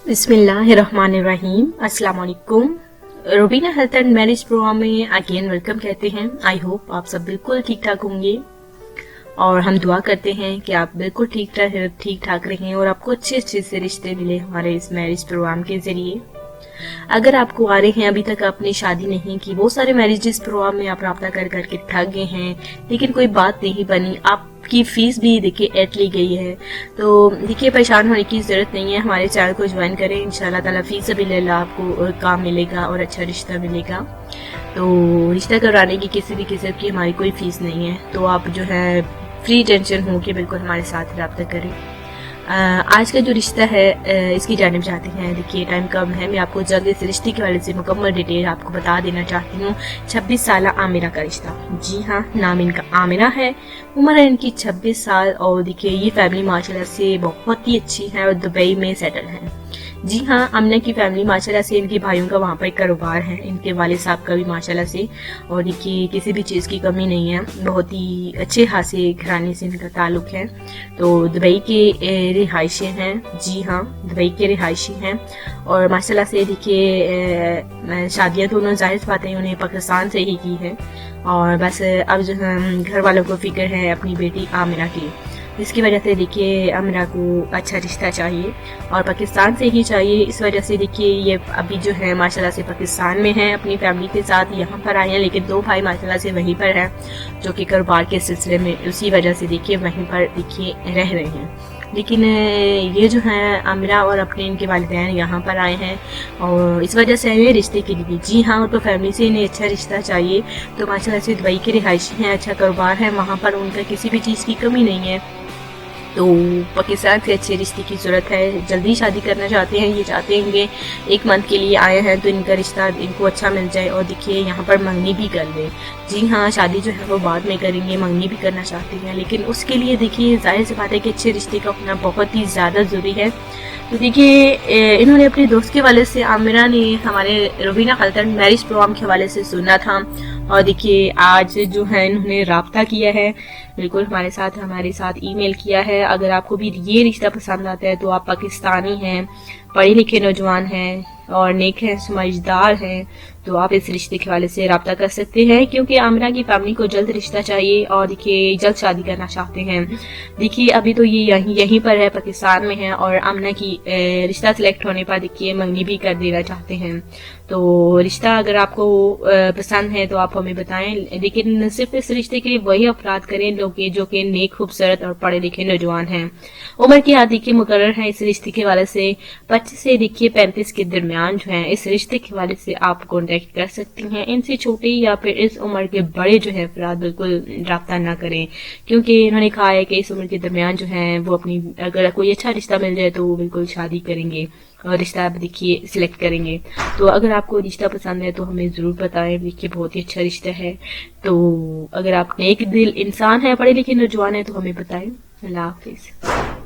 बिस्मिल्लाहिर्रहमानिर्रहीम। अस्सलाम वालेकुम। Rubina health and marriage programme में अगेन वेलकम कहते हैं। आई होप आप सब बिल्कुल ठीक ठाक होंगे और हम दुआ करते हैं कि आप बिल्कुल ठीक ठाक रहें और आपको अच्छे अच्छे से रिश्ते मिले हमारे इस मैरिज प्रोग्राम के जरिए। अगर आपको आ रहे हैं अभी तक आपने शादी नहीं की, बहुत सारे मैरिजेस प्रोग्राम में आप राब्ता कर करके थक गए हैं लेकिन कोई बात नहीं बनी, आपकी फीस भी देखिए ऐड ली गई है, तो देखिए परेशान होने की जरूरत नहीं है। हमारे चैनल को ज्वाइन करें, इंशाल्लाह ताला फीस भी ले आपको काम मिलेगा और अच्छा रिश्ता मिलेगा। तो रिश्ता कराने की किसी भी किस्म की हमारी कोई फीस नहीं है, तो आप जो है फ्री टेंशन हो के बिल्कुल हमारे साथ राब्ता करें। आज का जो रिश्ता है इसकी जानिब जाते हैं। देखिए टाइम कम है, मैं आपको जल्द इस रिश्ते के वाले से मुकम्मल डिटेल आपको बता देना चाहती हूँ। 26 साल आमिरा का रिश्ता। जी हाँ, नाम इनका आमिरा है, उम्र है इनकी 26 साल और देखिए ये फैमिली माशाल्लाह से बहुत ही अच्छी है और दुबई में सेटल है। जी हाँ, आमिना की फैमिली माशाल्लाह से इनके भाइयों का वहाँ पर कारोबार है, इनके वालिद साहब का भी माशाल्लाह से, और देखिए किसी भी चीज़ की कमी नहीं है, बहुत ही अच्छे खासे घराने से इनका ताल्लुक है। तो दुबई के रिहायशी हैं। जी हाँ, दुबई के रिहायशी हैं और माशाल्लाह से देखिए शादियाँ दोनों जाहिर बात है उन्हें पाकिस्तान से ही की है और बस अब जो है घर वालों को फिक्र है अपनी बेटी आमिरा की, इसकी वजह से देखिए आमिरा को अच्छा रिश्ता चाहिए और पाकिस्तान से ही चाहिए। इस वजह से देखिए ये अभी जो है माशाल्लाह से पाकिस्तान में है, अपनी फैमिली के साथ यहाँ पर आए हैं, लेकिन 2 भाई माशाल्लाह से वहीं पर हैं जो कि कारोबार के सिलसिले में उसी वजह से देखिए वहीं पर देखिए रह रहे हैं। लेकिन ये जो है आमिरा और अपने इनके वालिदैन यहाँ पर आए हैं और इस वजह से आए रिश्ते के लिए। जी हाँ, उनको फैमिली से इन्हें अच्छा रिश्ता चाहिए, तो माशाल्लाह से दुबई के रिहायशी हैं, अच्छा कारोबार है वहाँ पर, उनका किसी भी चीज़ की कमी नहीं है, तो पाकिस्तान से अच्छे रिश्ते की ज़रूरत है। जल्दी शादी करना चाहते हैं, ये चाहते हैं कि 1 मंथ के लिए आए हैं तो इनका रिश्ता इनको अच्छा मिल जाए और देखिए यहाँ पर मंगनी भी कर लें। जी हाँ, शादी जो है वो बाद में करेंगे, मंगनी भी करना चाहते हैं, लेकिन उसके लिए देखिए जाहिर सी बात है कि अच्छे रिश्ते का होना बहुत ही ज़्यादा ज़रूरी है। तो देखिए इन्होंने अपने दोस्त के हवाले से, आमिरा ने हमारे Rubina health and marriage programme के हवाले से सुना था और देखिए आज जो है इन्होंने राब्ता किया है, बिल्कुल हमारे साथ ईमेल किया है। अगर आपको भी ये रिश्ता पसंद आता है तो आप पाकिस्तानी हैं, पढ़े लिखे नौजवान हैं और नेक हैं, समझदार हैं, तो आप इस रिश्ते के हवाले से राब्ता कर सकते हैं, क्योंकि आमिरा की फैमिली को जल्द रिश्ता चाहिए और देखिए जल्द शादी करना चाहते हैं। देखिए अभी तो ये यहीं पर है, पाकिस्तान में है और आमिना की रिश्ता सिलेक्ट होने पर देखिए मंगनी भी कर देना चाहते हैं। तो रिश्ता अगर आपको पसंद है तो आप हमें बताएं, लेकिन सिर्फ इस रिश्ते के लिए वही अफराद करें जो कि नेक, खूबसूरत और पढ़े लिखे नौजवान हैं। उम्र की हद देखिए मुकर्रर है इस रिश्ते के हवाले से 25 से देखिए 35 के दरमियान जो है इस रिश्ते के हवाले से आप कॉन्टेक्ट कर सकती हैं। इनसे छोटे या फिर इस उम्र के बड़े जो है अफराद बिल्कुल राब्ता ना करें, क्योंकि इन्होंने कहा है कि इस उम्र के दरमियान जो है वो अपनी अगर कोई अच्छा रिश्ता मिल जाए तो वो बिल्कुल शादी करेंगे और रिश्ता आप देखिए सिलेक्ट करेंगे। तो अगर आपको रिश्ता पसंद है तो हमें ज़रूर बताएं, देखिए बहुत ही अच्छा रिश्ता है। तो अगर आप नेक दिल इंसान है, पढ़े लिखे नौजवान है, तो हमें बताएं। अल्लाह हाफिज़।